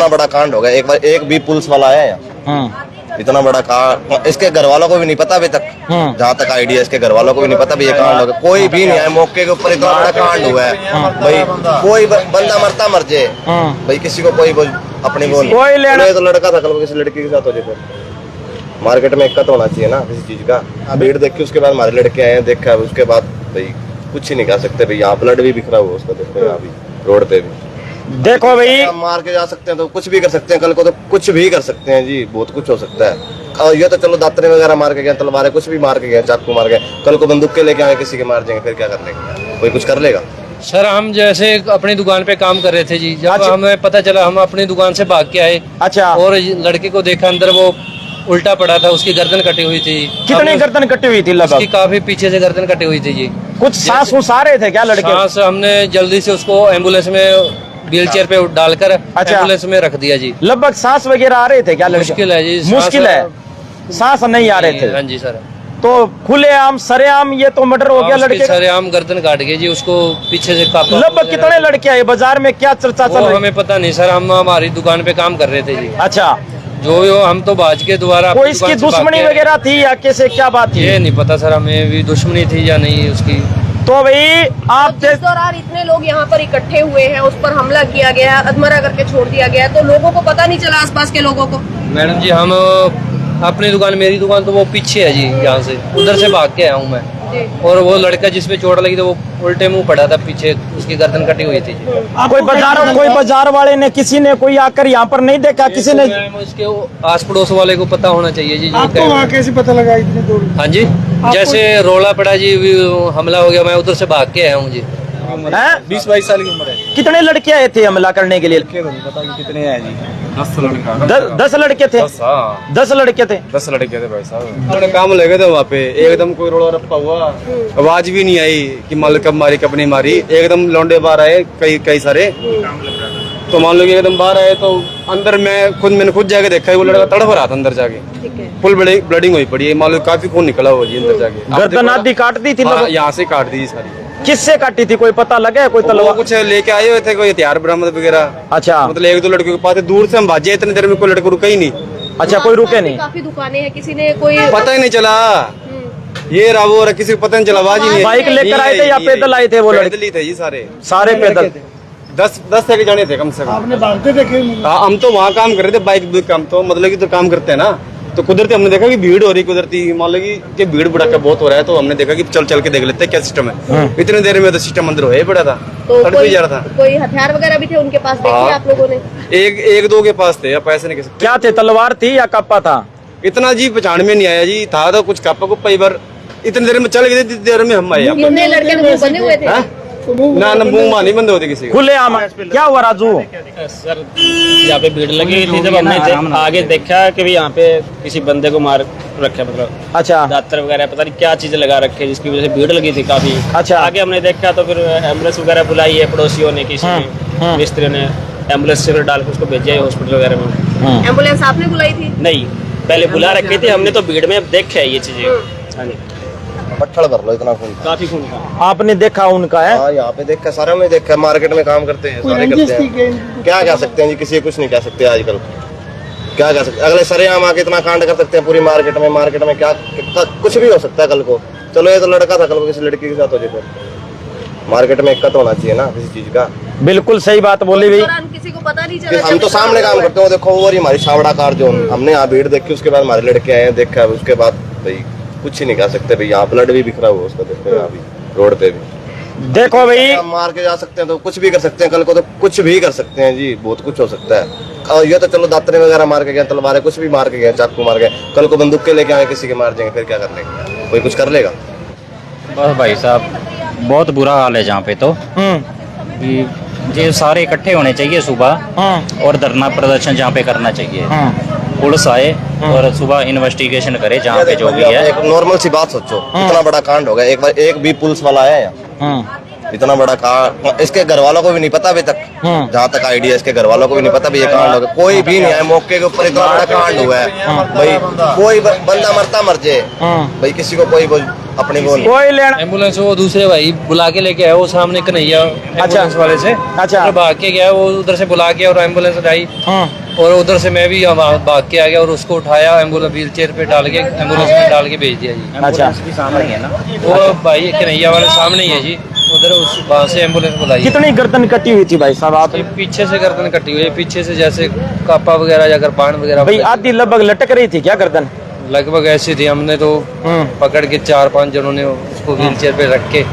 इतना बड़ा कांड हो गया। एक बार एक भी पुलिस वाला आया यहाँ, इतना बड़ा कांड इसके घर वालों को भी नहीं पता अभी तक, जहाँ तक आइडिया इसके घर वालों को भी नहीं पता भी ये कांड हो गया। कोई भी नहीं आया मौके के ऊपर, इतना बड़ा कांड हुआ है भाई। कोई बंदा मरता मर जाए भाई, किसी को कोई अपनी वो तो लड़का था कल किसी लड़की के साथ हो जाए। मार्केट में इक्कत होना चाहिए ना किसी चीज का। भीड़ देख के उसके बाद हमारे लड़के आए हैं, देखा उसके बाद भाई कुछ ही नहीं कह सकते भाई। यहाँ ब्लड भी बिखरा हुआ उसका, देखो यहाँ भी रोड पे भी देखो भाई, मार के जा सकते हैं तो कुछ भी कर सकते हैं, कल को तो कुछ भी कर सकते हैं जी, बहुत कुछ हो सकता है। और ये तो चलो दातरे वगैरह मार के गए, तलवारें कुछ भी मार के गए, चाकू मार गए, कल को बंदूक के लेके आए किसी के मार जाएंगे, फिर क्या कर लेंगे? कोई कुछ कर लेगा? सर हम जैसे अपनी दुकान पे काम कर रहे थे जी, जब हमें पता चला हम अपनी दुकान से भाग के आए। अच्छा। और लड़के को देखा अंदर वो उल्टा पड़ा था, उसकी गर्दन कटी हुई थी। कितनी गर्दन कटी हुई थी? लगभग उसकी काफी पीछे से गर्दन कटी हुई थी जी। कुछ सांस उस आ रहे थे क्या लड़के? सांस हमने जल्दी से उसको एम्बुलेंस में व्हील चेयर पे डालकर एम्बुलेंस में रख दिया जी। लगभग सांस वगैरह आ रहे थे क्या लड़के? मुश्किल है जी, मुश्किल है, सांस नहीं आ रहे थे। हाँ जी सर। तो खुलेआम सरेआम ये तो मर्डर हो गया लड़के? सरेआम गर्दन काट गई जी, उसको पीछे से काफी। लगभग कितने लड़के आए? बाजार में क्या चर्चा चल रही? हमें पता नहीं सर, हम हमारी दुकान पे काम कर रहे थे जी। अच्छा। जो हम तो भाज के दोबारा कोई इसकी दुश्मनी वगैरह थी या कैसे, क्या बात थी? ये नहीं पता सर, हमें भी दुश्मनी थी या नहीं उसकी। तो भाई आप जिस दौरान इतने लोग यहाँ पर इकट्ठे हुए हैं, उस पर हमला किया गया, अधमरा करके छोड़ दिया गया, तो लोगों को पता नहीं चला, आसपास के लोगों को? मैडम जी हम अपनी दुकान, मेरी दुकान तो वो पीछे है जी, यहाँ से उधर से भाग के आया हूँ मैं। और वो लड़का जिसपे चोट लगी तो वो उल्टे मुंह पड़ा था, पीछे उसकी गर्दन कटी हुई थी जी। कोई बाजार वाले ने, किसी ने कोई आकर यहाँ पर नहीं देखा? किसी ने? उसके आस पड़ोस वाले को पता होना चाहिए जी। आपको वहाँ कैसे पता लगा इतनी दूर? हाँ जी, जैसे रोला पड़ा जी, हमला हो गया, मैं उधर से भाग के आया हूँ जी। 20-22 साल की उम्र है। कितने लड़के आए थे हमला करने के लिए? पता नहीं कितने हैं जी। 10 लड़का। 10 लड़के थे? 10 लड़के थे। 10 लड़के थे भाई साहब। थोड़े काम लगे थे वहाँ पे, एकदम कोई रोड़ा रप्पा हुआ, आवाज भी नहीं आई कि माल कब मारी कब नहीं मारी। एकदम लौंडे बाहर आए कई सारे, तो मान लो कि एकदम बाहर आए तो अंदर मैंने खुद जाके देखा है, वो लड़का तड़प रहा था अंदर जाके, फुल ब्लडिंग हुई पड़ी है, मान लो काफी खून निकला हुआ जी अंदर जाके। गर्दन आदि काट दी थी? यहाँ से काट दी सारी। किससे काटी थी, कोई पता लगा? कोई तलवार कुछ लेके आए हुए थे, कोई हथियार बरामद वगैरह? अच्छा। मतलब 1-2 लड़कों के पास दूर से हम भाजे, इतने देर में कोई लड़का रुका ही नहीं। अच्छा, कोई रुके नहीं? काफी दुकानें हैं, किसी ने कोई पता ही नहीं चला, ये रहा वो रहा, किसी को पता नहीं चला, आवाज ही नहीं। बाइक लेकर आए थे या पैदल आए थे? वो लड़के पैदल ही थे जी, सारे पैदल। 10 से जाने थे कम से कम। आपने भागते देखे? हम तो वहाँ काम कर रहे थे, बाइक काम तो मतलब कि तो काम करते हैं ना, तो कुदरती हमने देखा कि भीड़ हो रही, कुदरती मान लो कि भीड़ भड़का बहुत हो रहा है, तो हमने देखा कि चल के देख लेते हैं क्या सिस्टम है। इतने देर में तो सिस्टम अंदर हो ही पड़ा था, तो जा रहा था। कोई हथियार वगैरह भी थे उनके पास, देखे आप लोगों ने? एक दो के पास थे, आप ऐसे नहीं कह सकते। क्या थे? तलवार थी या कप्पा था? इतना जी पहचान में नहीं आया जी, था तो कुछ कापा को कई बार, इतनी देर में चल गए, इतनी देर में हम आए। कितने लड़के मुंह बने हुए थे? ना मुंह नहीं बंद होती किसी को। खुले आम। क्या हुआ राजू? सर यहाँ पे भीड़ लगी थी, जब हमने आगे देखा कि भी यहाँ पे किसी बंदे को मार रखे, मतलब अच्छा, दातर वगैरह पता नहीं क्या चीज लगा रखे, जिसकी वजह से भीड़ लगी थी काफी। अच्छा। आगे हमने देखा तो फिर एम्बुलेंस वगैरह बुलाई है, पड़ोसियों ने, किसी ने, मिस्त्री ने एम्बुलेंस से फिर डाल के उसको भेजा है हॉस्पिटल वगैरह में। एम्बुलेंस आपने बुलाई थी? नहीं, पहले बुला रखी थी हमने, तो भीड़ में अब देखे है ये चीजें। हाँ जी, पत्थर भर लो, इतना खून काफी खून था। आपने देखा उनका? है हाँ, यहाँ पे देखा, सारे में देखा, मार्केट में काम करते हैं, सारे करते हैं। क्या कह सकते हैं जी, किसी कुछ नहीं कह सकते आजकल। क्या कह सकते, अगले सरेआम आके इतना कांड कर सकते हैं पूरी मार्केट में क्या कुछ भी हो सकता है कल को। चलो ये तो लड़का था, कल को किसी लड़की के साथ हो जाए, मार्केट में इक्कत होना चाहिए ना किसी चीज का। बिल्कुल सही बात बोली भाई। किसी को पता नहीं चला? हम तो सामने काम करते हो, देखो वो हमारी छावड़ा कार जो हमने यहाँ भीड़ देखी, उसके बाद हमारे लड़के आए हैं, देखा, उसके बाद भाई कुछ ही नहीं कह सकते भाई। यहाँ ब्लड भी बिखरा हुआ उसका, देखो यहाँ भी रोड पे भी। देखो भाई, मार के जा सकते हैं तो कुछ भी कर सकते हैं, कल को तो कुछ भी कर सकते हैं जी, बहुत कुछ हो सकता है। और ये तो चलो दातरे वगैरह मार के गए, तलवारें कुछ भी मार के गए, चाकू मार गए, कल को बंदूक के लेके आए किसी के मार जाएंगे, फिर क्या कर लेंगे? कोई कुछ कर लेगा? बस भाई साहब बहुत बुरा हाल है जहाँ पे, तो कि ये सारे इकट्ठे होने चाहिए सुबह और धरना प्रदर्शन जहाँ पे करना चाहिए। पुलिस आए और सुबह इन्वेस्टिगेशन करे जहाँ पे जो भी है। एक नॉर्मल सी बात सोचो, इतना बड़ा कांड हो गया, एक बार एक भी पुलिस वाला आया यहाँ, इतना बड़ा कांड इसके घर वालों को भी नहीं पता अभी तक, जहाँ तक आइडिया इसके घर वालों को भी नहीं पता भी ये कांड हो गया। कोई भी नहीं आया मौके के ऊपर, इतना बड़ा कांड हुआ है भाई। कोई बंदा मरता मर जाए भाई, किसी को कोई अपनी वो नहीं। कोई लेना। एम्बुलेंस वो दूसरे भाई बुला के लेके आया, वो सामने कन्हैया एम्बुलेंस वाले से अच्छा। और भाग के गया, वो उधर से बुला के और एम्बुलेंस आई और उधर से मैं भी भाग के आ गया और उसको उठाया, एम्बुलेंस व्हील चेयर पे डाल के एम्बुलेंस में डाल के भेज दिया जी। अच्छा, भी सामने ही है ना। वो भाई कन्हैया वाले सामने ही है जी, उधर उस वहाँ से एम्बुलेंस बुलाई। कितनी गर्दन कटी हुई थी भाई साहब आप? ये पीछे से गर्दन कटी हुई है, पीछे से जैसे कापा वगैरह या कृपान वगैरह भाई आधी लगभग लटक रही थी क्या गर्दन? लगभग ऐसी थी। हमने तो पकड़ के 4-5 जनों ने उसको व्हील चेयर पे रख के